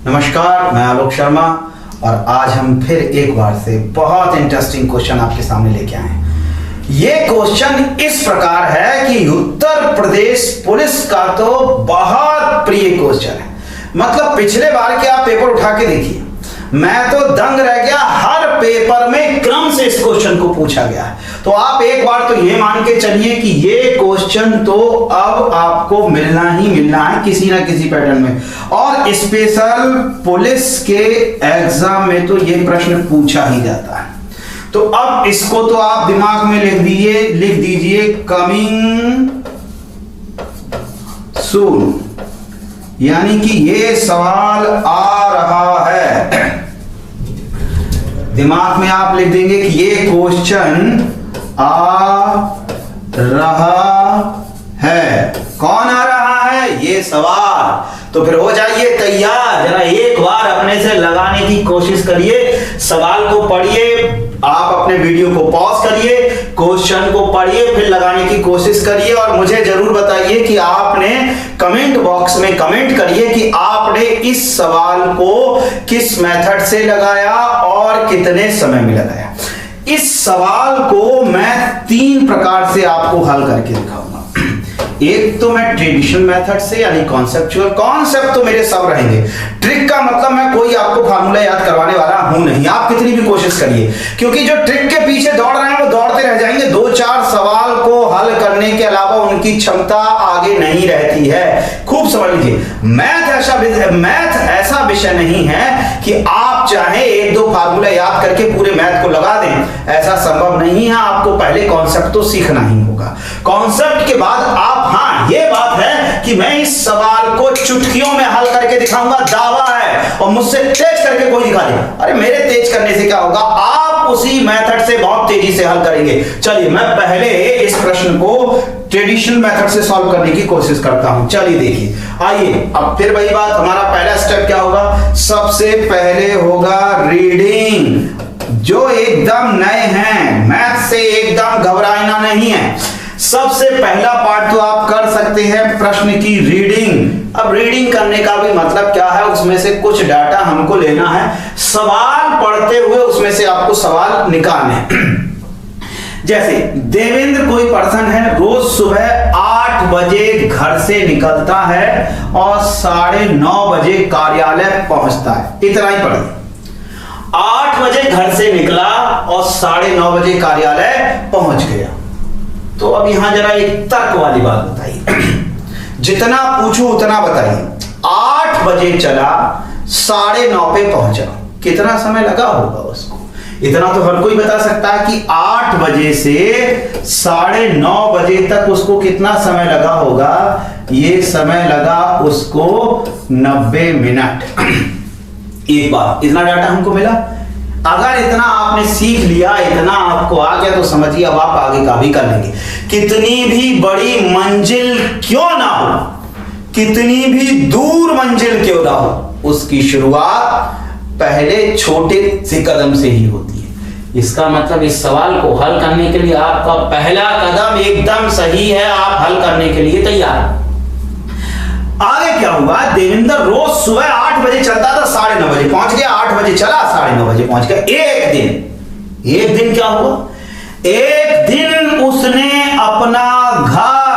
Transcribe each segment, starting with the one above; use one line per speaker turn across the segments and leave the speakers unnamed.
नमस्कार, मैं आलोक शर्मा और आज हम फिर एक बार से बहुत इंटरेस्टिंग क्वेश्चन आपके सामने लेके आए हैं। ये क्वेश्चन इस प्रकार है कि उत्तर प्रदेश पुलिस का तो बहुत प्रिय क्वेश्चन है। मतलब पिछले बार के आप पेपर उठा के देखिए, मैं तो दंग रह गया। हर पेपर में क्रम से इस क्वेश्चन को पूछा गया है। तो आप एक बार तो ये मान के चलिए कि ये क्वेश्चन तो अब आपको मिलना ही मिलना है किसी ना किसी पैटर्न में, और स्पेशल पुलिस के एग्जाम में तो ये प्रश्न पूछा ही जाता है। तो अब इसको तो आप दिमाग में लिख दीजिए कमिंग सून, यानी कि ये सवाल आ रहा है। दिमाग में आप लिख देंगे कि ये क्वेश्चन आ रहा है। कौन आ रहा है? ये सवाल। तो फिर हो जाइए तैयार, जरा एक बार अपने से लगाने की कोशिश करिए। सवाल को पढ़िए, आप अपने वीडियो को पॉज करिए, क्वेश्चन को पढ़िए, फिर लगाने की कोशिश करिए और मुझे जरूर बताइए कि आपने कमेंट बॉक्स में कमेंट करिए कि आपने इस सवाल को किस मेथड से लगाया और कितने समय में लगाया। इस सवाल को मैं 3 प्रकार से आपको हल करके दिखाऊंगा। एक तो मैं ट्रेडिशनल मेथड से, यानी कॉन्सेप्चुअल। कॉन्सेप्ट तो मेरे सब रहेंगे, ट्रिक का मतलब मैं कोई आपको फार्मूला याद करवाने वाला हूं नहीं। आप कितनी भी कोशिश करिए, क्योंकि जो ट्रिक के पीछे दौड़ रहे हैं वो दौड़ते रह जाएंगे। 2-4 सवाल को हल करने के अलावा उनकी क्षमता आगे नहीं रहती है। खूब समझ लीजिए, मैथ ऐसा विषय नहीं है कि आप चाहे 1-2 फार्मूला याद करके पूरे मैथ को लगा दें। ऐसा संभव नहीं है। आपको पहले कॉन्सेप्ट तो सीखना ही होगा। कॉन्सेप्ट के बाद आप, हाँ ये बात है कि मैं इस सवाल को चुटकियों में हल करके दिखाऊंगा, दावा है। और मुझसे तेज करके कोई दिखा दे, अरे मेरे तेज करने से क्या होगा, आप उसी मेथड से बहुत तेजी से हल करेंगे। चलिए मैं पहले इस प्रश्न को ट्रेडिशनल मेथड से सॉल्व करने की कोशिश करता हूं। चलिए देखिए, आइए अब फिर वही बात, हमारा पहला स्टेप क्या होगा? सबसे पहले होगा रीडिंग। जो एकदम नए हैं, मैथ से एकदम घबराना नहीं है। सबसे पहला पार्ट तो आप कर सकते हैं प्रश्न की रीडिंग। अब रीडिंग करने का भी मतलब क्या है, उसमें से कुछ डाटा हमको लेना है। सवाल पढ़ते हुए उसमें से आपको सवाल निकालने। जैसे देवेंद्र कोई पर्सन है, रोज सुबह 8 बजे घर से निकलता है और 9:30 बजे कार्यालय पहुंचता है। इतना ही पढ़िए। 8 बजे घर से निकला और 9:30 बजे कार्यालय पहुंच गया। तो अब यहां जरा एक तर्क वाली बात बताइए। जितना पूछूं उतना बताइए। 8 बजे चला, 9:30 पे पहुंचा, कितना समय लगा होगा उसको? इतना तो हर कोई बता सकता है कि 8 बजे से 9:30 बजे तक उसको कितना समय लगा होगा। ये समय लगा उसको 90 मिनट। एक बात, इतना डाटा हमको मिला। अगर इतना आपने सीख लिया, इतना आपको आ गया, तो समझिए अब आप आगे का भी कर लेंगे। कितनी भी बड़ी मंजिल क्यों ना हो, कितनी भी दूर मंजिल क्यों ना हो, उसकी शुरुआत पहले छोटे से कदम से ही होती है। इसका मतलब इस सवाल को हल करने के लिए आपका पहला कदम एकदम सही है। आप हल करने के लिए तैयार। आगे क्या हुआ? देवेंद्र रोज सुबह 8 बजे चलता था, 9:30 बजे पहुंच गया। 8 बजे चला, 9:30 बजे पहुंच गया। एक दिन क्या हुआ? एक दिन उसने अपना घर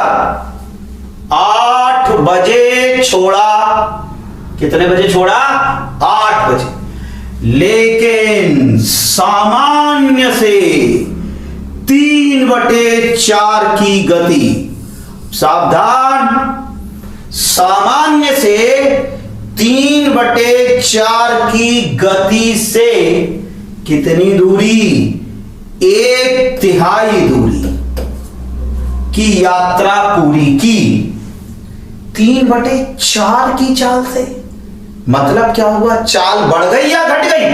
8 बजे छोड़ा। कितने बजे छोड़ा? 8 बजे। लेकिन सामान्य से 3/4 की गति, सावधान, सामान्य से 3/4 की गति से कितनी दूरी? 1/3 दूरी की यात्रा पूरी की। 3/4 की चाल से मतलब क्या हुआ? चाल बढ़ गई या घट गई?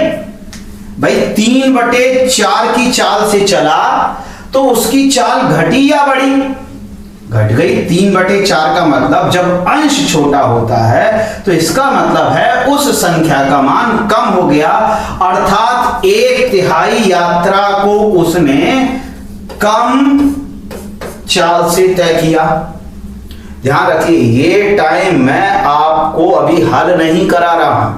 भाई 3/4 की चाल से चला तो उसकी चाल घटी या बढ़ी? घट गई। 3/4 का मतलब जब अंश छोटा होता है तो इसका मतलब है उस संख्या का मान कम हो गया, अर्थात 1/3 यात्रा को उसने कम चाल से तय किया। ध्यान रखिए, ये टाइम मैं आपको अभी हल नहीं करा रहा हूं,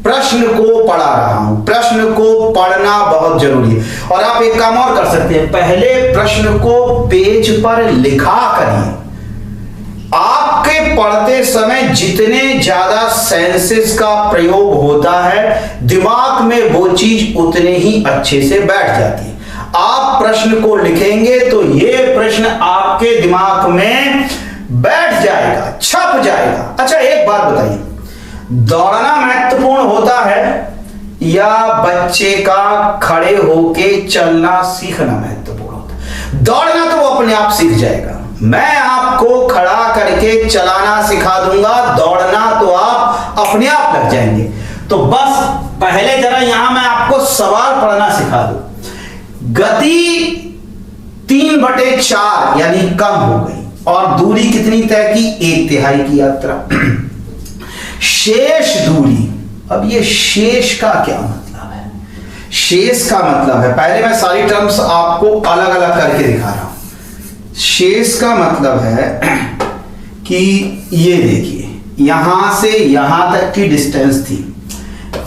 प्रश्न को पढ़ा रहा हूं। प्रश्न को पढ़ना बहुत जरूरी है। और आप एक काम और कर सकते हैं, पहले प्रश्न को पेज पर लिखा करिए। आपके पढ़ते समय जितने ज्यादा सेंसेस का प्रयोग होता है, दिमाग में वो चीज उतने ही अच्छे से बैठ जाती है। आप प्रश्न को लिखेंगे तो ये प्रश्न आपके दिमाग में बैठ जाएगा, छप जाएगा। अच्छा एक बात बताइए, दौड़ना महत्वपूर्ण होता है या बच्चे का खड़े होके चलना सीखना महत्वपूर्ण होता है? दौड़ना तो वो अपने आप सीख जाएगा, मैं आपको खड़ा करके चलाना सिखा दूंगा, दौड़ना तो आप अपने आप लग जाएंगे। तो बस पहले जरा यहां मैं आपको सवाल पढ़ना सिखा दूं। गति 3/4 यानी कम हो गई, और दूरी कितनी तय की? 1/3 की यात्रा। शेष दूरी, अब ये शेष का क्या मतलब है? शेष का मतलब है, पहले मैं सारी टर्म्स आपको अलग अलग करके दिखा रहा हूं। शेष का मतलब है कि ये देखिए, यहां से यहां तक की डिस्टेंस थी,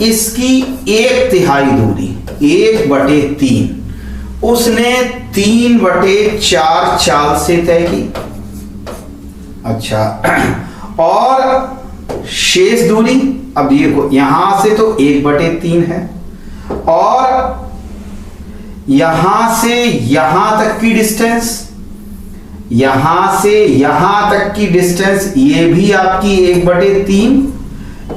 इसकी 1/3 दूरी 1/3 उसने 3/4 चाल से तय की। अच्छा, और शेष दूरी, अब ये यहां से तो 1/3 है, और यहां से यहां तक की डिस्टेंस, यहां से यहां तक की डिस्टेंस ये भी आपकी 1/3,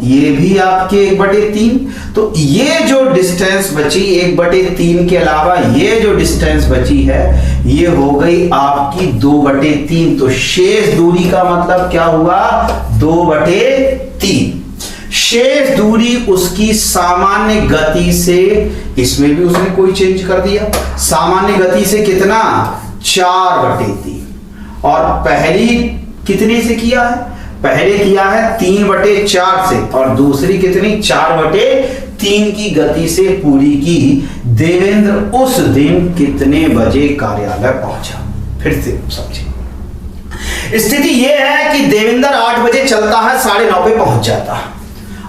ये भी आपके 1/3। तो ये जो डिस्टेंस बची 1/3 के अलावा ये जो डिस्टेंस बची है ये हो गई आपकी 2/3। तो शेष दूरी का मतलब क्या हुआ? 2/3। शेष दूरी उसकी सामान्य गति से, इसमें भी उसने कोई चेंज कर दिया, सामान्य गति से कितना? 4/3। और पहली कितने से किया है? पहले किया है 3/4 से, और दूसरी कितनी? 4/3 की गति से पूरी की। देवेंद्र उस दिन कितने बजे कार्यालय पहुंचा? फिर से समझिए, स्थिति यह है कि देवेंद्र 8 बजे चलता है, 9:30 पे पहुंच जाता है।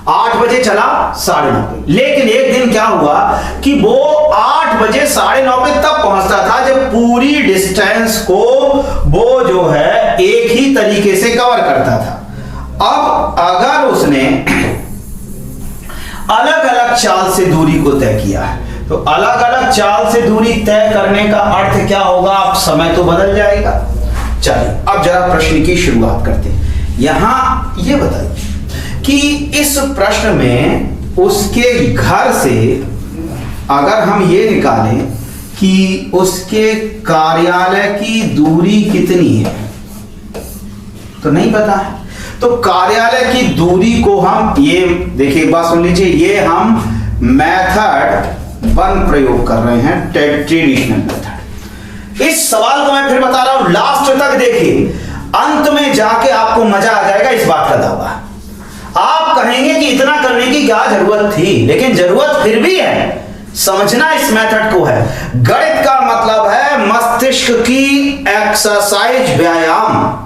8 बजे चला, 9:30 पे। लेकिन एक दिन क्या हुआ कि वो 8 बजे 9:30 पे तब पहुंचता था जब पूरी डिस्टेंस को वो जो है एक ही तरीके से कवर करता था। अब अगर उसने अलग अलग चाल से दूरी को तय किया है, तो अलग अलग चाल से दूरी तय करने का अर्थ क्या होगा? अब समय तो बदल जाएगा। चलिए अब जरा प्रश्न की शुरुआत करते हैं। यहां ये बताइए कि इस प्रश्न में उसके घर से अगर हम ये निकालें कि उसके कार्यालय की दूरी कितनी है, तो नहीं पता है। तो कार्यालय की दूरी को हम, ये देखिए एक बात सुन लीजिए, ये हम मेथड 1 प्रयोग कर रहे हैं, ट्रेडिशनल मेथड। इस सवाल को मैं फिर बता रहा हूं, लास्ट तक देखिए, अंत में जाके आपको मजा आ जाएगा, इस बात का दावा। आप कहेंगे कि इतना करने की क्या जरूरत थी, लेकिन जरूरत फिर भी है। समझना इस मेथड को है। गणित का मतलब है मस्तिष्क की एक्सरसाइज, व्यायाम।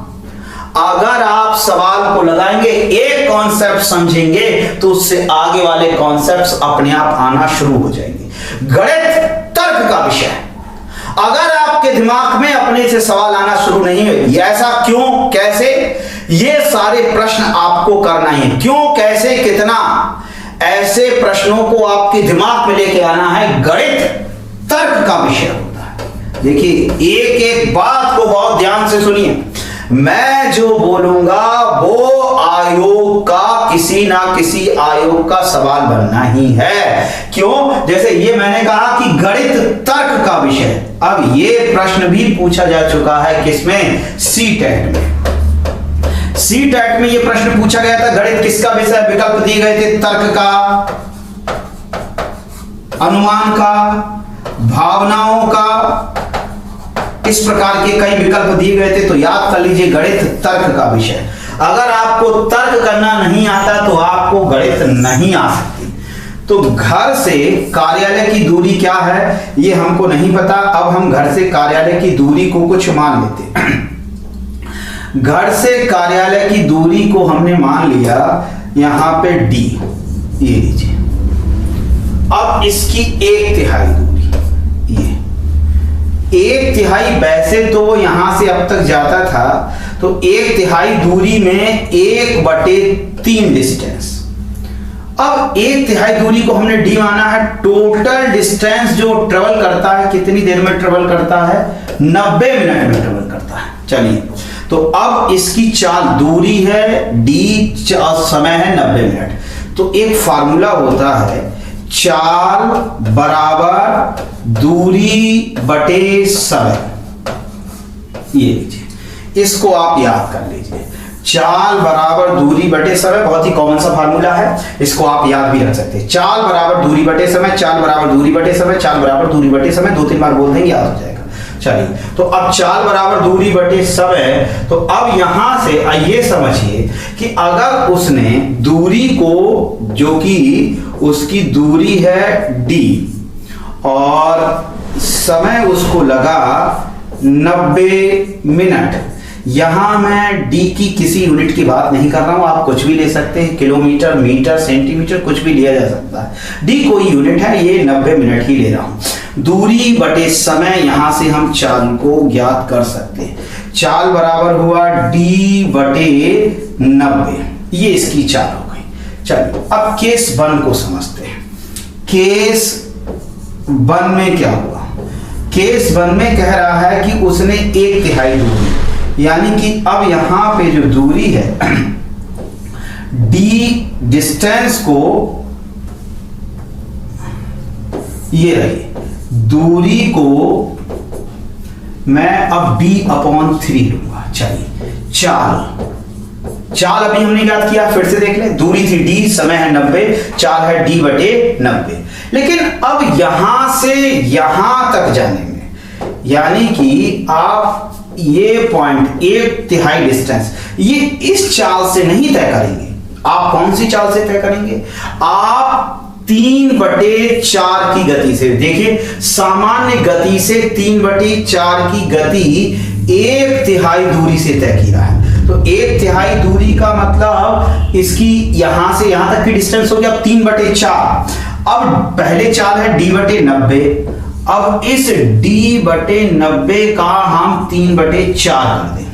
अगर आप सवाल को लगाएंगे, एक कॉन्सेप्ट समझेंगे, तो उससे आगे वाले कॉन्सेप्ट्स अपने आप आना शुरू हो जाएंगे। गणित तर्क का विषय है। अगर आपके दिमाग में अपने से सवाल आना शुरू नहीं हुए, ऐसा क्यों, कैसे, ये सारे प्रश्न आपको करना है। क्यों, कैसे, कितना, ऐसे प्रश्नों को आपके दिमाग में लेके आना है। गणित तर्क का विषय होता है। देखिए एक एक बात को बहुत ध्यान से सुनिए। मैं जो बोलूंगा वो आयोग का, किसी ना किसी आयोग का सवाल बनना ही है। क्यों? जैसे ये मैंने कहा कि गणित तर्क का विषय, अब ये प्रश्न भी पूछा जा चुका है किसमें? सीटेट में। सीटेट में ये प्रश्न पूछा गया था, गणित किसका विषय? विकल्प दिए गए थे, तर्क का, अनुमान का, भावनाओं का, इस प्रकार के कई विकल्प दिए गए थे। तो याद कर लीजिए, गणित तर्क का विषय। अगर आपको तर्क करना नहीं आता तो आपको गणित नहीं आ सकती। तो घर से कार्यालय की दूरी क्या है ये हमको नहीं पता। अब हम घर से कार्यालय की दूरी को कुछ मान लेते हैं। घर से कार्यालय की दूरी को हमने मान लिया यहां पे d। ये लीजिए, अब इसकी 1/3 दूरी, ये 1/3, वैसे तो वो यहां से अब तक जाता था तो 1/3 दूरी में 1/3 डिस्टेंस। अब 1/3 दूरी को हमने डी माना है। टोटल डिस्टेंस जो ट्रेवल करता है कितनी देर में ट्रेवल करता है, 90 मिनट में ट्रेवल करता है। चलिए, तो अब इसकी चाल, दूरी है डी, समय है 90 मिनट। तो एक फार्मूला होता है, चाल बराबर दूरी बटे समय। ये लीजिए, इसको आप याद कर लीजिए, चाल बराबर दूरी बटे समय, बहुत ही कॉमन सा फार्मूला है, इसको आप याद भी रख सकते हैं। चाल बराबर दूरी बटे समय, चाल बराबर दूरी बटे समय, चाल बराबर दूरी बटे समय, 2-3 बार बोल देंगे याद हो जाएगा। चलिए, तो अब चाल बराबर दूरी बटे समय, तो अब यहां से आइए समझिए कि अगर उसने दूरी को, जो कि उसकी दूरी है d और समय उसको लगा 90 मिनट। यहां मैं d की किसी यूनिट की बात नहीं कर रहा हूं, आप कुछ भी ले सकते हैं, किलोमीटर, मीटर, सेंटीमीटर, कुछ भी लिया जा सकता है। d कोई यूनिट है, ये 90 मिनट ही ले रहा हूं। दूरी बटे समय, यहां से हम चाल को ज्ञात कर सकते हैं। चाल बराबर हुआ d बटे 90, ये इसकी चाल हो गई। चलिए, अब केस 1 को समझते हैं। केस 1 में क्या हुआ, केस 1 में कह रहा है कि उसने 1/3 दूरी, यानी कि अब यहां पे जो दूरी है d डिस्टेंस को, ये रही दूरी को मैं अब d/3 लूंगा। चलिए, चाल अभी हमने याद किया, फिर से देख ले, दूरी थी d, समय है 90, चाल है d बटे 90। लेकिन अब यहां से यहां तक जाने में, यानी कि आप ये पॉइंट 1/3 डिस्टेंस, ये इस चाल से नहीं तय करेंगे। आप कौन सी चाल से तय करेंगे, आप 3/4 की गति से। देखिए, सामान्य गति से 3/4 की गति 1/3 दूरी से तय की रहा है। तो 1/3 दूरी का मतलब इसकी यहां से यहां तक की डिस्टेंस हो गया 3/4। अब पहले चाल है d बटे 90, अब इस d बटे 90 का हम 3/4 कर दें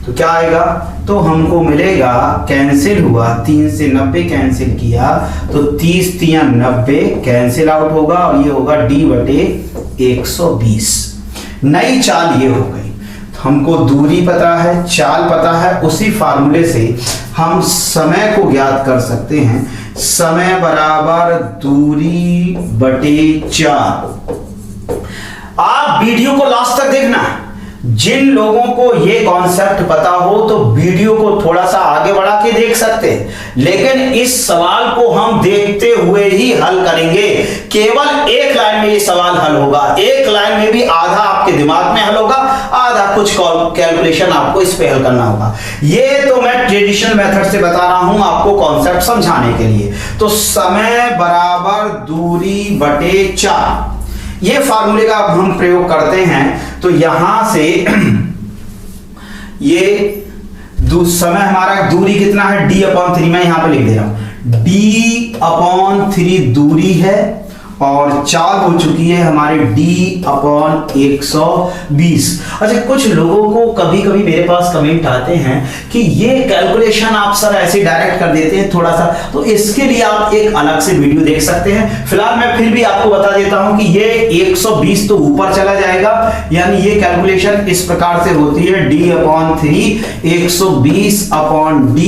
तो क्या आएगा, तो हमको मिलेगा, कैंसिल हुआ, 3 से 90 कैंसिल किया तो 30×3=90 कैंसिल आउट होगा और ये होगा d बटे 120। नई चाल ये हो गई। हमको दूरी पता है, चाल पता है, उसी फार्मूले से हम समय को ज्ञात कर सकते हैं। समय बराबर दूरी बटे 4। आप वीडियो को लास्ट तक देखना। जिन लोगों को ये कॉन्सेप्ट पता हो तो वीडियो को थोड़ा सा आगे बढ़ा के देख सकते हैं, लेकिन इस सवाल को हम देखते हुए ही हल करेंगे। केवल एक लाइन में ये सवाल हल होगा, एक लाइन में भी आधा आपके दिमाग में हल होगा, आधा कुछ कैलकुलेशन आपको इस पे हल करना होगा। ये तो मैं ट्रेडिशनल मेथड से बता रहा हूं आपको कॉन्सेप्ट समझाने के लिए। तो समय बराबर दूरी बटे 4, ये फार्मूले का अब हम प्रयोग करते हैं। तो यहां से ये समय हमारा दूरी कितना है, d/3, मैं यहां पे लिख दे रहा हूं, d/3 दूरी है और चाल हो चुकी है हमारे d/120। अच्छा, कुछ लोगों को कभी कभी मेरे पास कमेंट आते हैं कि ये कैलकुलेशन आप सर ऐसे डायरेक्ट कर देते हैं थोड़ा सा, तो इसके लिए आप एक अलग से वीडियो देख सकते हैं। फिलहाल मैं फिर भी आपको बता देता हूं कि ये 120 तो ऊपर चला जाएगा, यानी ये कैलकुलेशन इस प्रकार से होती है, d/3 120/d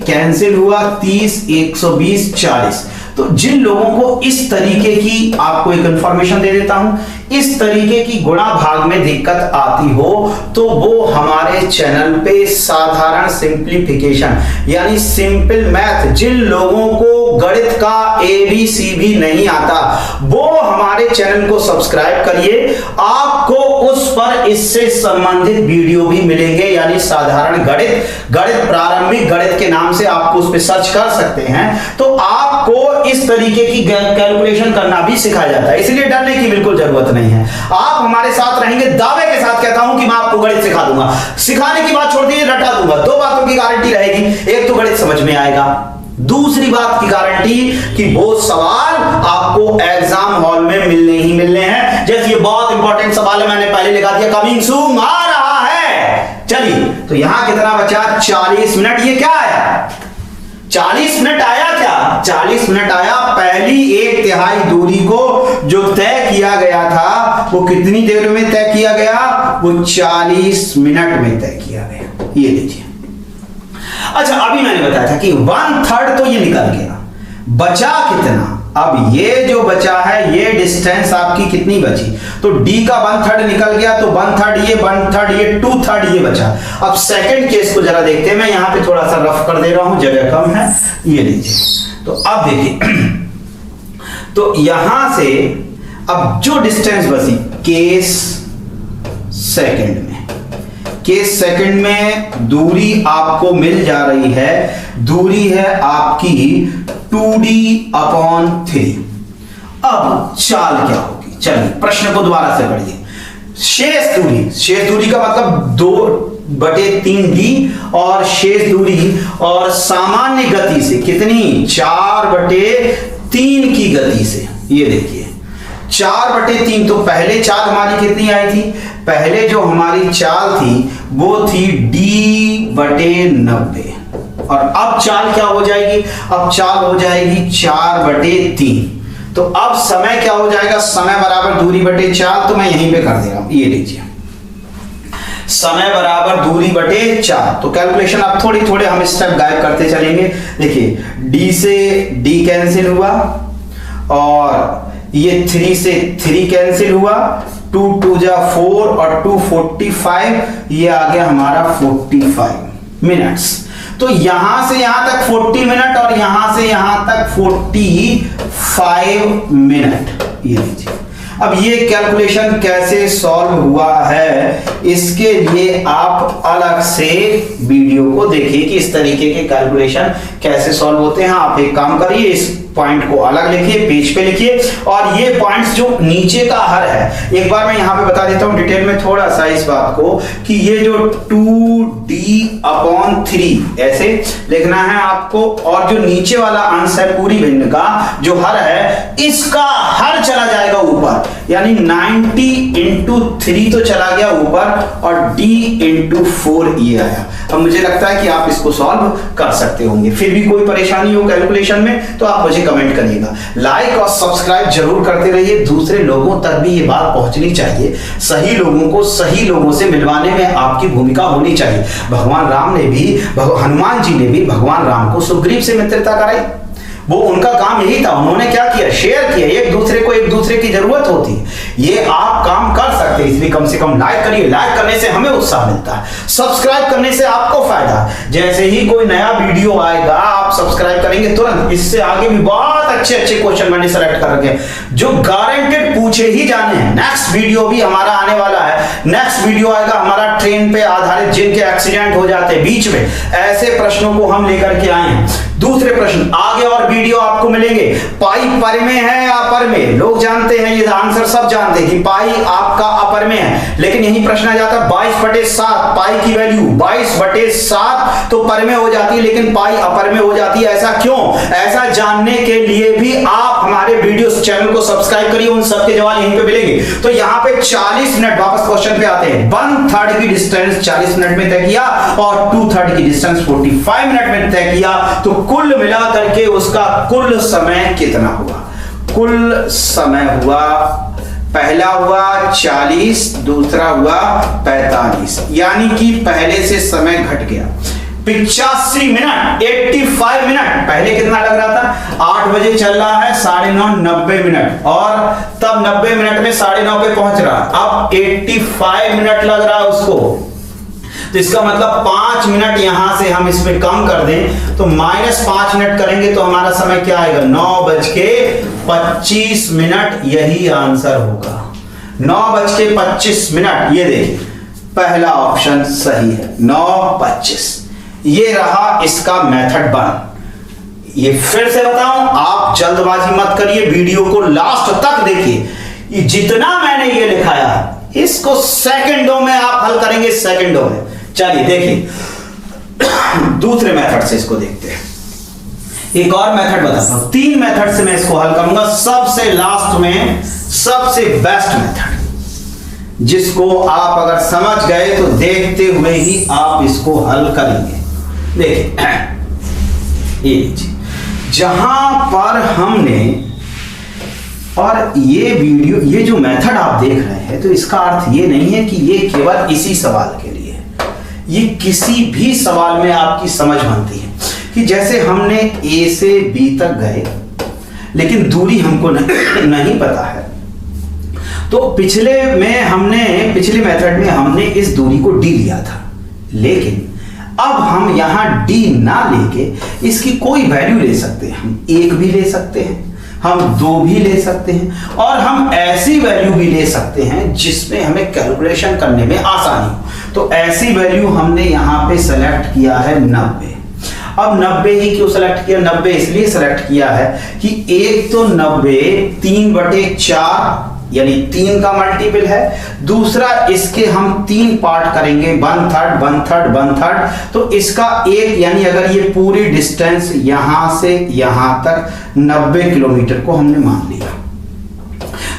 कैंसिल हुआ, 30 120 40। तो जिन लोगों को इस तरीके की, आपको एक इंफॉर्मेशन दे देता हूं, इस तरीके की गुणा भाग में दिक्कत आती हो तो वो हमारे चैनल पे साधारण सिंप्लीफिकेशन यानी सिंपल मैथ, जिन लोगों को गणित का ABC भी नहीं आता वो हमारे चैनल को सब्सक्राइब करिए। आपको उस पर इससे संबंधित वीडियो भी मिलेंगे, यानी साधारण गणित, गणित प्रारंभिक गणित के नाम से आपको उस पर सर्च कर सकते हैं। तो आपको इस तरीके की कैलकुलेशन करना भी सिखाया जाता है, इसलिए डरने की बिल्कुल जरूरत नहीं है। आप हमारे साथ रहेंगे, दावे के साथ कहता हूं कि मैं आपको गणित सिखा दूंगा। सिखाने की बात छोड़ दीजिए, रटा दूंगा। 2 बातों की गारंटी रहेगी, एक तो गणित समझ में आएगा, दूसरी बात की गारंटी कि वो सवाल आपको एग्जाम हॉल में मिलने ही मिलने हैं। जैसे ये बहुत इंपॉर्टेंट सवाल है, मैंने पहले लिखा दिया, कमिंग सून आ रहा है। चलिए, तो यहां कितना बचा? 40 मिनट। ये क्या आया? 40 मिनट आया। क्या 40 मिनट आया? पहली 1/3 दूरी को जो तय किया गया था वो कितनी देर में तय किया गया? वो 40 मिनट में तय किया गया। ये देखिए। अच्छा, अभी मैंने बताया था कि 1/3 तो ये निकल गया, बचा कितना? अब ये जो बचा है, ये डिस्टेंस आपकी कितनी बची? तो d का 1/3 निकल गया, तो 1/3 ये, 1/3 ये, 2/3 ये बचा। अब सेकंड केस को जरा देखते हैं। मैं यहां पे थोड़ा सा रफ कर दे रहा हूं, जगह कम है। ये लीजिए। तो अब देखिए, तो यहां से अब जो डिस्टेंस बची केस सेकंड में, केस सेकंड में दूरी आपको मिल जा रही है। दूरी है आपकी 2d/3। अब चाल क्या होगी? चलिए प्रश्न को दोबारा से पढ़िए। शेष दूरी, शेष दूरी का मतलब 2/3d और शेष दूरी और सामान्य गति से कितनी? 4/3 की गति से। ये देखिए 4/3। तो पहले चाल हमारी कितनी आई थी? पहले जो हमारी चाल थी वो थी d/90 और अब चाल क्या हो जाएगी? अब चाल हो जाएगी 4/3। तो अब समय क्या हो जाएगा? समय बराबर दूरी बटे चाल। तो मैं यहीं पे कर दे रहा हूं, ये लीजिए, समय बराबर दूरी बटे 4। तो कैलकुलेशन अब थोड़ी थोड़े हम स्टेप गायब करते चलेंगे। देखिए d से d कैंसिल हुआ और ये 3 से 3 कैंसिल हुआ, 2 2 जा 4 और 2 45, ये आ गया हमारा 45 मिनट्स। तो यहां से यहां तक 40 मिनट और यहां से यहां तक 45 मिनट। ये लीजिए। अब ये कैलकुलेशन कैसे सॉल्व हुआ है, इसके लिए आप अलग से वीडियो को देखिए कि इस तरीके के कैलकुलेशन कैसे सॉल्व होते हैं। आप एक काम करिए, इस पॉइंट को अलग लिखिए, पेज पे लिखिए, और ये पॉइंट्स जो नीचे का हर है, एक बार मैं यहां पे बता देता हूं डिटेल में थोड़ा सा इस बात को कि ये जो 2d/3 ऐसे लिखना है आपको, और जो नीचे वाला अंश है पूरी भिन्न का जो हर है, इसका हर चला जाएगा ऊपर, यानी 90 × 3 तो चला गया ऊपर और d × 4 ये आया। अब मुझे लगता है कि आप इसको सॉल्व कर सकते होंगे। फिर भी कोई परेशानी हो कैलकुलेशन में तो आप मुझे कमेंट करिएगा। लाइक और सब्सक्राइब जरूर करते रहिए, दूसरे लोगों तक भी ये बात पहुंचनी चाहिए। सही लोगों को सही लोगों से मिलवाने में आपकी भूमिका होनी चाहिए। भगवान राम ने भी, हनुमान जी ने भी भगवान राम को सुग्रीव से मित्रता कराई। वो उनका काम यही था। उन्होंने क्या किया? शेयर किया। एक दूसरे की जरूरत होती है। ये आप काम कर सकते हैं, इसलिए कम से कम लाइक करिए। लाइक करने से हमें उत्साह मिलता है, सब्सक्राइब करने से आपको फायदा। जैसे ही कोई नया वीडियो आएगा आप सब्सक्राइब करेंगे तुरंत। इससे आगे भी बहुत अच्छे क्वेश्चन मैंने सेलेक्ट कर रखे हैं जो गारंटेड पूछे ही जाने हैं। नेक्स्ट वीडियो भी हमारा आने वाला है। नेक्स्ट वीडियो आएगा हमारा ट्रेन पे आधारित, जिनके एक्सीडेंट हो जाते हैं बीच में, ऐसे प्रश्नों को हम लेकर के आए हैं। दूसरे प्रश्न आगे और वीडियो आपको मिलेंगे। पाई पर में है या अपर में? लोग जानते हैं, ये आंसर सब जानते हैं कि पाई आपका अपर में है, लेकिन यही प्रश्न आ जाता है 22/7। पाई की वैल्यू 22/7 तो पर में हो जाती है, लेकिन पाई अपर में हो जाती है। ऐसा क्यों? ऐसा जानने के लिए भी आप हमारे वीडियो चैनल को सब्सक्राइब करिए। उन सबके जवाब यहीं पे मिलेंगे। तो यहाँ पे 40 मिनट, वापस क्वेश्चन पे आते हैं। 1/3 की डिस्टेंस 40 मिनट में तय किया और 2/3 की डिस्टेंस 45 मिनट में तय किया। तो कुल मिला करके उसका कुल समय कितना हुआ? कुल समय हुआ, पहला हुआ 40, दूसरा हुआ 45, यानी कि पहले से समय घट गया 85 मिनट, 85 मिनट। पहले कितना लग रहा था? 8 बजे चल रहा है, 9:30 90 मिनट, और तब 90 मिनट में 9:30 पे पहुंच रहा है। अब 85 मिनट लग रहा है उसको। तो इसका मतलब 5 मिनट यहां से हम इसमें कम कर दें तो -5 मिनट करेंगे तो हमारा समय क्या आएगा? 9:25 मिनट। यही आंसर होगा, 9:25 मिनट। ये देखिए पहला ऑप्शन सही है, 9:25। ये रहा इसका मेथड 1। ये फिर से बताऊं, आप जल्दबाजी मत करिए, वीडियो को लास्ट तक देखिए। जितना मैंने ये लिखाया है इसको सेकंडों में आप हल करेंगे, सेकंडों में। चलिए देखिए दूसरे मेथड से इसको देखते हैं। एक और मेथड बताता हूं, 3 मेथड से मैं इसको हल करूंगा। सबसे लास्ट में सबसे बेस्ट मेथड, जिसको आप अगर समझ गए तो देखते हुए ही आप इसको हल करेंगे। देखिए ये लीजिए, जहां पर हमने, और ये वीडियो, ये जो मेथड आप देख रहे हैं, तो इसका अर्थ ये नहीं है कि ये केवल इसी सवाल के लिए है। ये किसी भी सवाल में आपकी समझ बनती है कि जैसे हमने ए से बी तक गए, लेकिन दूरी हमको नहीं पता है, तो पिछले मेथड में हमने इस दूरी को डी लिया था, लेकिन अब हम यहां डी ना लेके इसकी कोई वैल्यू ले सकते हैं। हम 1 भी ले सकते हैं, हम 2 भी ले सकते हैं, और हम ऐसी वैल्यू भी ले सकते हैं जिसमें हमें कैलकुलेशन करने में आसानी हो। तो ऐसी वैल्यू हमने यहां पे सेलेक्ट किया है 90। अब 90 ही क्यों सेलेक्ट किया? 90 इसलिए सेलेक्ट किया है कि एक तो 90 3/4 यानी 3 का मल्टीपल है, दूसरा इसके हम 3 पार्ट करेंगे, 1/3 1/3 1/3, तो इसका एक, यानी अगर ये पूरी डिस्टेंस यहां से यहां तक 90 किलोमीटर को हमने मान लिया,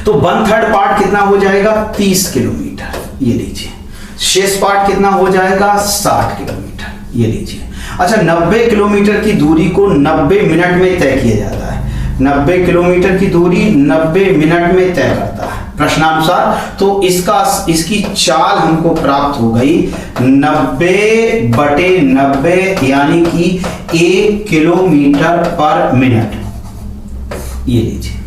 तो 1/3 पार्ट कितना हो जाएगा? 30 किलोमीटर, ये लीजिए। शेष पार्ट कितना हो जाएगा? 60 किलोमीटर, ये लीजिए। अच्छा, 90 किलोमीटर की दूरी को 90 मिनट में तय किया जाता है। 90 किलोमीटर की दूरी 90 मिनट में तय करता है प्रश्नानुसार। तो इसकी चाल हमको प्राप्त हो गई 90/90, यानी कि 1 किलोमीटर पर मिनट, ये लीजिए।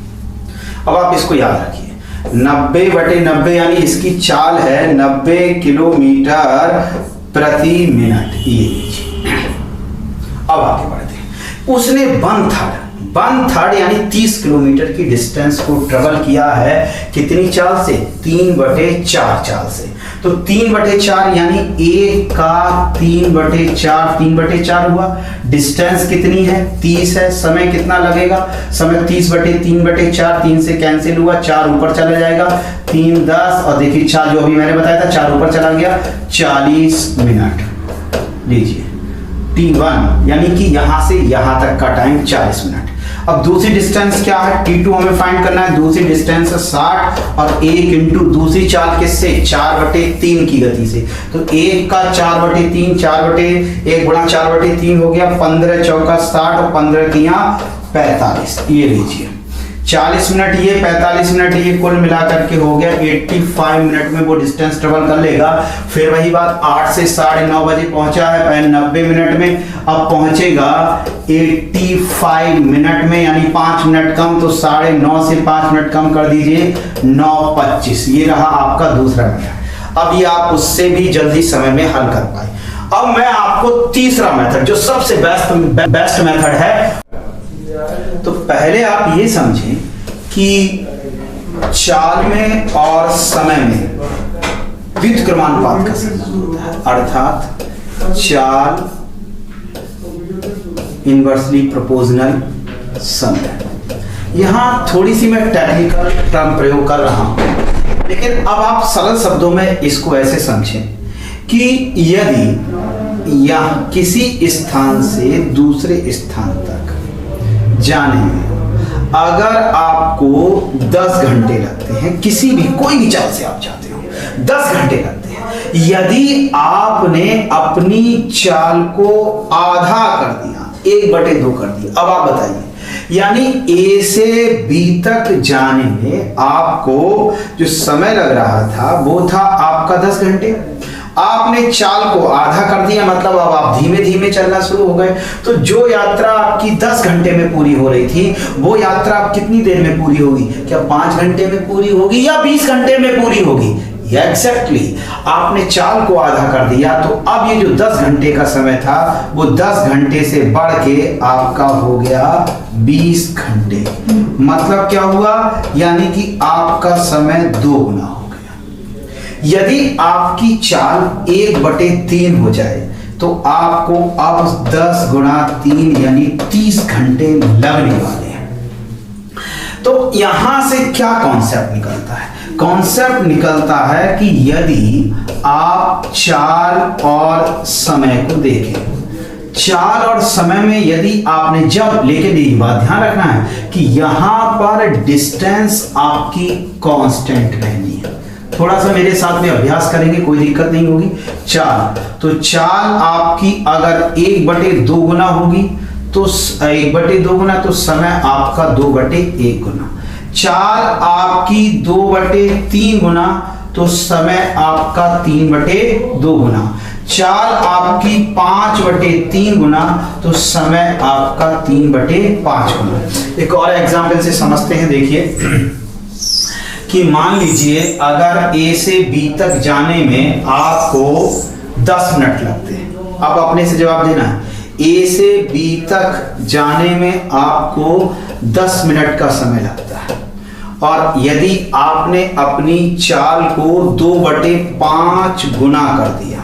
अब आप इसको याद रखिए, 90/90 यानी इसकी चाल है 90 किलोमीटर प्रति मिनट, ये लीजिए। अब आगे बढ़ते हैं। उसने 1/3 यानी 30 किलोमीटर की डिस्टेंस को ट्रेवल किया है, कितनी चाल से? 3/4 चाल से। तो 3/4 यानी 1 का 3/4 हुआ। डिस्टेंस कितनी है? 30 है। समय कितना लगेगा? समय 30/3/4, 3 से कैंसिल हुआ, 4 ऊपर चला जाएगा, 3 10, और देखिए 4 जो अभी मैंने बताया था 4 ऊपर चला गया, 40 मिनट लीजिए। T1 यानी कि यहां से यहां तक का टाइम 40 मिनट। अब दूसरी डिस्टेंस क्या है? T2 हमें फाइंड करना है। दूसरी डिस्टेंस 60 और 1 इंटू दूसरी चाल किससे? 4/3 की गति से। तो 1 का 4/3, 1 गुणा 4/3 हो गया, 15 चौका 60 और 15 तिया 45, ये लीजिए। 40 मिनट ये, 45 मिनट ये, कुल मिलाकर के हो गया 85 मिनट में वो डिस्टेंस ट्रेवल कर लेगा। फिर वही बात, 8 से 9:30 बजे पहुंचा है, पहले 90 मिनट में, अब पहुंचेगा 85 मिनट में, यानी 5 मिनट कम, तो 9:30 से 5 मिनट कम कर दीजिए, 9:25। ये रहा आपका दूसरा मेथड। अब ये आप उससे भी जल्दी समय में हल कर पाए। अब मैं आपको तीसरा मेथड, जो सबसे बेस्ट मेथड है, तो पहले आप ये समझें कि चाल में और समय में व्युत्क्रमानुपात का संबंध होता है, अर्थात चाल इनवर्सली प्रोपोर्शनल समय। यहां थोड़ी सी मैं टेक्निकल टर्म प्रयोग कर रहा हूं, लेकिन अब आप सरल शब्दों में इसको ऐसे समझें कि यदि या किसी स्थान से दूसरे स्थान तक जाने में अगर आपको 10 घंटे लगते हैं, किसी भी कोई भी चाल से आप जाते हो 10 घंटे लगते हैं, यदि आपने अपनी चाल को आधा कर दिया, 1/2 कर दिया, अब आप बताइए, यानी ए से बी तक जाने में आपको जो समय लग रहा था वो था आपका 10 घंटे। आपने चाल को आधा कर दिया, मतलब अब आप धीमे धीमे चलना शुरू हो गए। तो जो यात्रा आपकी 10 घंटे में पूरी हो रही थी, वो यात्रा आप कितनी देर में पूरी होगी? क्या 5 घंटे में पूरी होगी या 20 घंटे में पूरी होगी? एग्जैक्टली, आपने चाल को आधा कर दिया, तो अब ये जो 10 घंटे का समय था वो 10 घंटे से बढ़ के आपका हो गया 20 घंटे। मतलब क्या हुआ? यानी कि आपका समय 2 गुना हो गया। यदि आपकी चाल 1/3 हो जाए तो आपको अब 10 गुणा 3 यानी 30 घंटे लगने वाले हैं। तो यहां से क्या कॉन्सेप्ट निकलता है? कॉन्सेप्ट निकलता है कि यदि आप चाल और समय को देखें, चाल और समय में यदि आपने जब, लेकिन ये बात ध्यान रखना है कि यहां पर डिस्टेंस आपकी कांस्टेंट रहनी है। थोड़ा सा मेरे साथ में अभ्यास करेंगे, कोई दिक्कत नहीं होगी। चाल, तो चाल आपकी अगर 1/2 गुना होगी तो 1/2 गुना, तो समय आपका 2/1 गुना। चाल आपकी 2/3 गुना तो समय आपका 3/2 गुना। चाल आपकी 5/3 गुना तो समय आपका 3/5 गुना। एक और एग्जाम्पल से समझते हैं, देखिए कि मान लीजिए अगर ए से बी तक जाने में आपको 10 मिनट लगते हैं। अब अपने से जवाब देना है, ए से बी तक जाने में आपको 10 मिनट का समय लगता है, और यदि आपने अपनी चाल को 2/5 गुना कर दिया,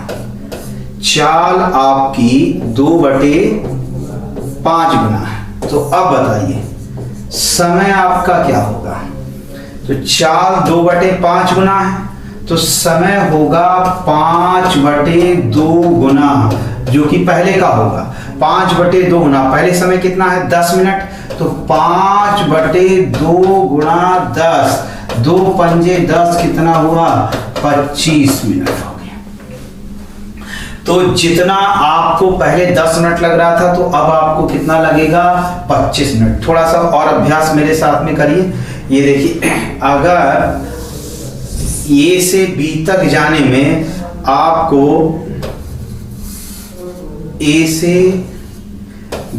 चाल आपकी 2/5 गुना है, तो अब बताइए समय आपका क्या होगा। तो चाल 2/5 गुना है तो समय होगा 5/2 गुना, जो कि पहले का होगा 5/2 गुना। पहले समय कितना है 10 मिनट, तो 5/2 गुना 10, 2 पंजे 10 कितना हुआ 25 मिनट हो गया। तो जितना आपको पहले 10 मिनट लग रहा था तो अब आपको कितना लगेगा 25 मिनट। थोड़ा सा और अभ्यास मेरे साथ में करिए। ये देखिए, अगर ए से बी तक जाने में आपको, ए से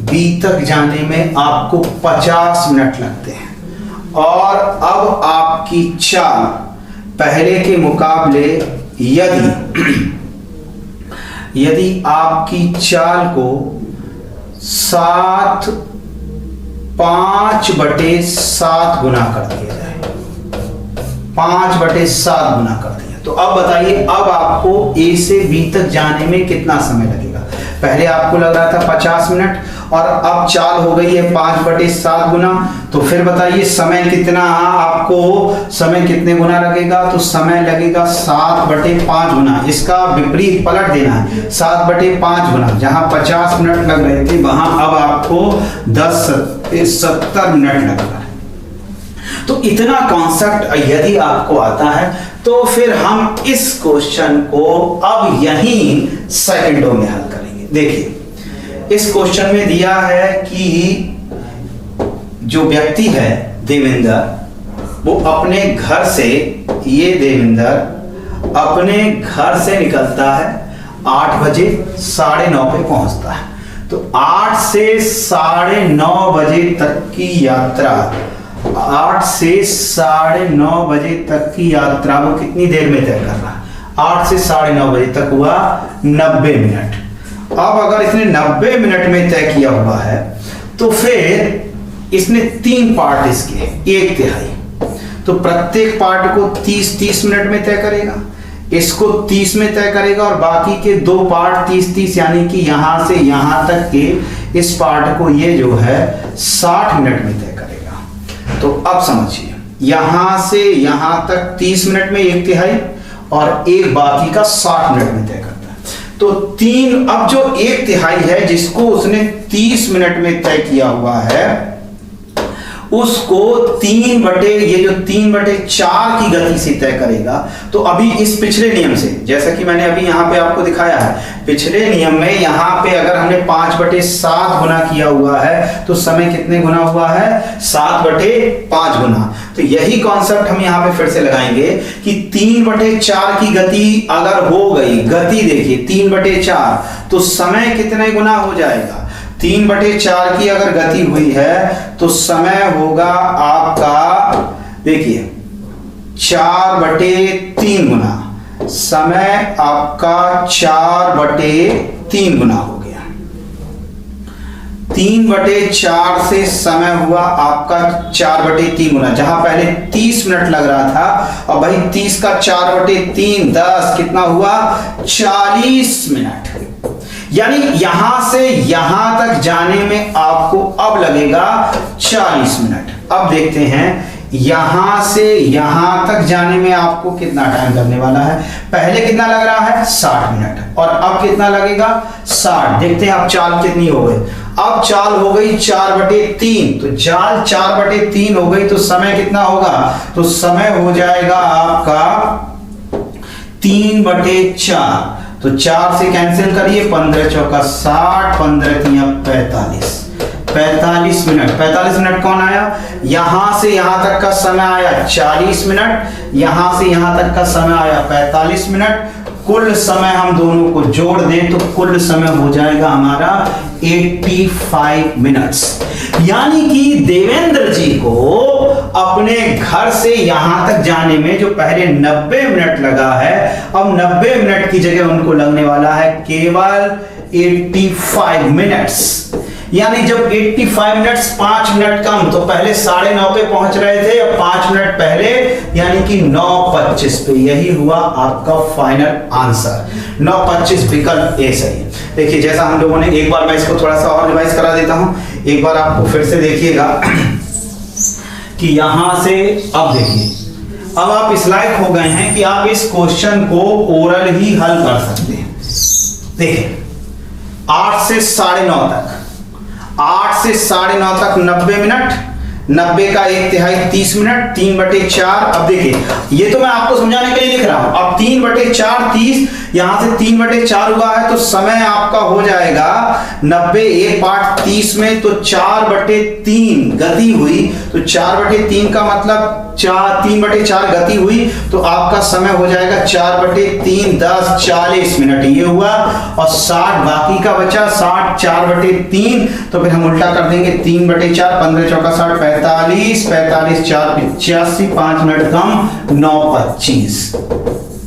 बी तक जाने में आपको 50 मिनट लगते हैं, और अब आपकी चाल पहले के मुकाबले यदि आपकी चाल को 5/7 गुना कर दिया जाए, 5/7 गुना कर दिया, तो अब बताइए अब आपको ए से बी तक जाने में कितना समय लगेगा। पहले आपको लग रहा था 50 मिनट, और अब चाल हो गई है 5/7 गुना, तो फिर बताइए समय कितना, आपको समय कितने गुना लगेगा। तो समय लगेगा 7/5 गुना। इसका विपरीत पलट देना है, 7/5 गुना। जहां 50 मिनट लग रहे थे वहां अब आपको 70 मिनट लग रहा है। तो इतना कॉन्सेप्ट यदि आपको आता है तो फिर हम इस क्वेश्चन को अब यहीं सेकंडों में हल करेंगे। देखिए, इस क्वेश्चन में दिया है कि जो व्यक्ति है देवेंद्र, वो अपने घर से, ये देवेंद्र अपने घर से निकलता है 8 बजे, 9:30 पे पहुंचता है। तो 8 से 9:30 बजे तक की यात्रा, 8 से 9:30 बजे तक की यात्रा वो कितनी देर में तय कर रहा है। 8 से 9:30 बजे तक हुआ 90 मिनट। अब अगर इसने 90 मिनट में तय किया हुआ है तो फिर इसने 3 पार्ट इसके, 1/3, तो प्रत्येक पार्ट को 30-30 मिनट में तय करेगा, इसको 30 में तय करेगा, और बाकी के 2 पार्ट 30-30, यानी कि यहां से यहां तक के इस पार्ट को ये जो है 60 मिनट में तय करेगा। तो अब समझिए, यहां से यहां तक 30 मिनट में 1/3, और एक बाकी का 60 मिनट में तय करता है। तो 3, अब जो 1/3 है जिसको उसने 30 मिनट में तय किया हुआ है, उसको 3/4 की गति से तय करेगा। तो अभी इस पिछले नियम से, जैसा कि मैंने अभी यहां पे आपको दिखाया है, पिछले नियम में यहां पे अगर हमने 5/7 गुना किया हुआ है तो समय कितने गुना हुआ है 7/5 गुना। तो यही कॉन्सेप्ट हम यहां पे फिर से लगाएंगे कि 3/4 की गति अगर हो गई, गति देखिए 3/4, तो समय कितने गुना हो जाएगा। 3/4 की अगर गति हुई है तो समय होगा आपका, देखिए 4/3 गुना, समय आपका 4/3 गुना हो गया। 3/4 से समय हुआ आपका 4/3 गुना। जहां पहले 30 मिनट लग रहा था, और भाई 30 का 4/3 10 कितना हुआ 40 मिनट। यानी यहां से यहां तक जाने में आपको अब लगेगा 40 मिनट। अब देखते हैं यहां से यहां तक जाने में आपको कितना टाइम लगने वाला है? पहले कितना लग रहा है? 60 मिनट, और अब कितना लगेगा? 60। देखते हैं अब चाल कितनी हो गई। अब चाल हो गई 4/3, तो चाल 4/3 हो गई, तो समय कितना होगा? तो समय हो जाएगा आपका 3/4। तो 4 से कैंसिल करिए, 15 चौका 60, 15 तिया 45 मिनट। 45 मिनट कौन आया? यहां से यहां तक का समय आया 40 मिनट, यहां से यहां तक का समय आया 45 मिनट। कुल समय हम दोनों को जोड़ दें तो कुल समय हो जाएगा हमारा 85 मिनट्स। यानी कि देवेंद्र जी को अपने घर से यहां तक जाने में जो पहले 90 मिनट लगा है, अब 90 मिनट की जगह उनको लगने वाला है केवल 85 मिनट्स। यानी जब 85 मिनट्स 5 मिनट कम, तो पहले 9:30 पे पहुंच रहे थे, अब 5 मिनट पहले, यानी कि 9:25 पे। यही हुआ आपका फाइनल आंसर। 9:25 विकल्प ए सही है। देखिए जैसा हम लोगों ने, एक बार मैं इसको थोड़ा सा और रिवाइज करा देता हूं, एक बार आपको फिर से देखिएगा कि यहां से अब देखिए, अब आप इस लायक हो गए हैं कि आप इस क्वेश्चन को ओरल ही हल कर सकते हैं। देखिए 8 से 9:30 तक, 8 से 9:30 तक 90 मिनट, 90 का 1/3 30 मिनट, 3/4। अब देखिए ये तो मैं आपको समझाने के लिए लिख रहा हूं। अब 3/4 30, यहां से 3/4 हुआ है, तो समय आपका हो जाएगा 90, 1 पार्ट 30 में, तो 4/3 गति हुई, तो 4/3 का मतलब 3/4 गति हुई, तो आपका समय हो जाएगा 4/3 10 40 मिनट। ये हुआ, और 60 बाकी का बचा, 60 4/3, तो फिर हम उल्टा कर देंगे 3/4, 15 चौका 60, 45, 45 4 85, 5 मिनट कम 9:25।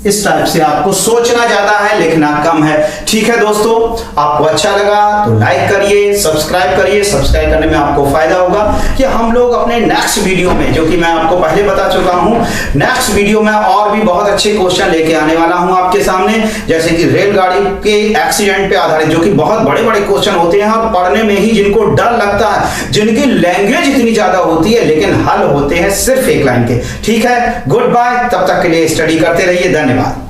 इस टाइप से आपको सोचना ज्यादा है, लिखना कम है। ठीक है दोस्तों, आपको अच्छा लगा तो लाइक करिए, सब्सक्राइब करिए। सब्सक्राइब करने में आपको फायदा होगा कि हम लोग अपने नेक्स्ट वीडियो में, जो कि मैं आपको पहले बता चुका हूं, नेक्स्ट वीडियो में और भी बहुत अच्छे क्वेश्चन लेके आने वाला हूं आपके सामने, जैसे कि रेलगाड़ी के एक्सीडेंट पे आधारित, जो कि बहुत बड़े बड़े क्वेश्चन होते हैं और पढ़ने में ही जिनको डर लगता है, जिनकी लैंग्वेज इतनी ज्यादा होती है, लेकिन हल होते हैं सिर्फ एक लाइन के। ठीक है, गुड बाय, तब तक के लिए स्टडी करते रहिए। धन्यवाद।